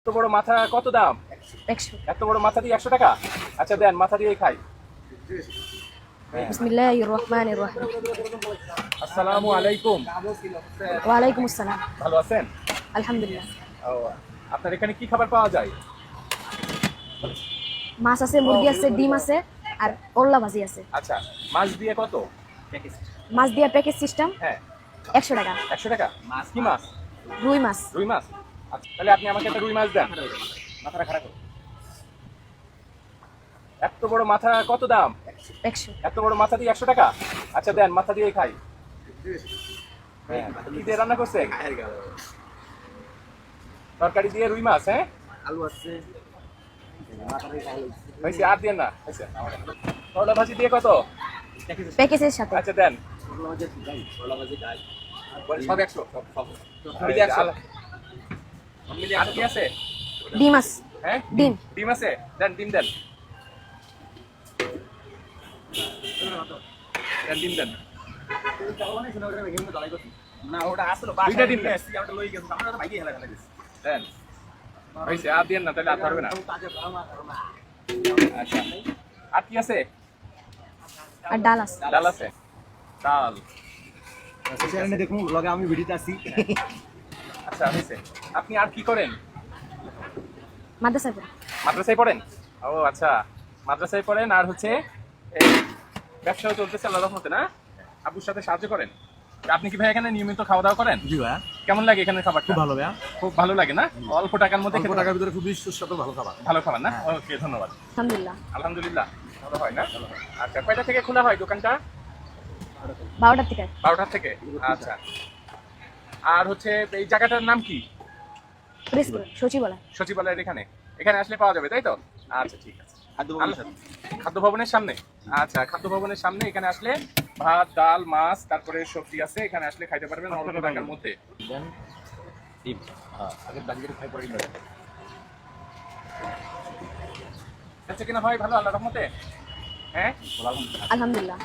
এত বড় মাথা কত দাম? 100 এত বড় মাথা দিয়ে 100 টাকা? আচ্ছা দেন, মাথা দিয়ে খাই। বিসমিল্লাহির রহমানির রহিম। আসসালামু আলাইকুম। ওয়া আলাইকুম আসসালাম। ভালো আছেন? আলহামদুলিল্লাহ। ও, আপনার এখানে কি খাবার পাওয়া যায়? মাছ আছে, মুরগি আছে, ডিম আছে আর করলা ভাজি আছে। আচ্ছা, মাছ দিয়ে কত? মাছ দিয়ে প্যাকেজ সিস্টেম হ্যাঁ, 100 টাকা। 100 টাকা। কি মাছ? রুই মাছ। রুই মাছ। আচ্ছা, তাহলে আপনি আমাকে একটা রুই মাছ দেন। মাথাটা খারাপ করো। এত বড় মাথা কত দাম? 100 এত বড় মাথা দিয়ে 100 টাকা? আচ্ছা দেন, মাথা দিয়ে খাই। হ্যাঁ, কি দিয়ে রান্না করছে? তরকারি দিয়ে রুই মাছ। হ্যাঁ, আলু আছে হয়েছে, আর দিয়ে না হয়েছে। করলা ভাজি দিয়ে কত? প্যাকেজের সাথে। আচ্ছা দেন, সব 100। মিলিয়ে 100। মিলিয়ে আর কি আছে? ডিম আছে। হ্যাঁ, ডিম। ডিম আছে, দেন ডিম দেন। দেন ডিম দেন। না ওটা আসলে দুইটা ডিম দেন। আমরা লই গেছি আমরা ভাইকে হেলা হেলা গেছি দেন, হয়েছে, আর দিয়ে না, তাহলে আর পারবে না। আচ্ছা, আর কি আছে? আর ডাল আছে। ডাল আছে, ডাল। সেখানে দেখুন লগে আমি ভিডিওতে আছি আচ্ছা হয়েছে। আপনি আর কি করেন? মাদ্রাসায় পড়ি। মাদ্রাসায় পড়েন? ও আচ্ছা, মাদ্রাসায় পড়েন আর হচ্ছে এই ব্যবসাও চলতেছে আল্লাহর রহমতে, না? আব্বুর সাথে সাহায্য করেন। আপনি কি ভাই এখানে নিয়মিত খাওয়া দাওয়া করেন? জি ভাই কেমন লাগে এখানে খাবার? খুব ভালো ভাই খুব ভালো লাগে, না? অল্প টাকার মধ্যে অল্প খেতে টাকার ভিতরে খুবই সুস্বাদু ভালো খাবার ভালো খাবার, না? ওকে, ধন্যবাদ। আলহামদুলিল্লাহ। আলহামদুলিল্লাহ, ভালো হয়, না? আচ্ছা, কয়টা থেকে খোলা হয় দোকানটা? 12টা থেকে। 12টা থেকে। আচ্ছা, আর হচ্ছে এই জায়গাটার নাম কি? প্রেসপুর সচিবালয়। সচিবালয়ের এখানে? এখানে আসলে পাওয়া যাবে, তাই তো? আচ্ছা, ঠিক আছে। খাদ্য ভবনের সামনে? আচ্ছা, খাদ্য ভবনের সামনে এখানে আসলে ভাত, ডাল, মাছ, তারপরে সবজি আছে, এখানে আসলে খাইতে পারবেন অল্প টাকার মধ্যে। আচ্ছা কিনা ভাই, ভালো আল্লাহর রহমতে? হ্যাঁ, আলহামদুলিল্লাহ।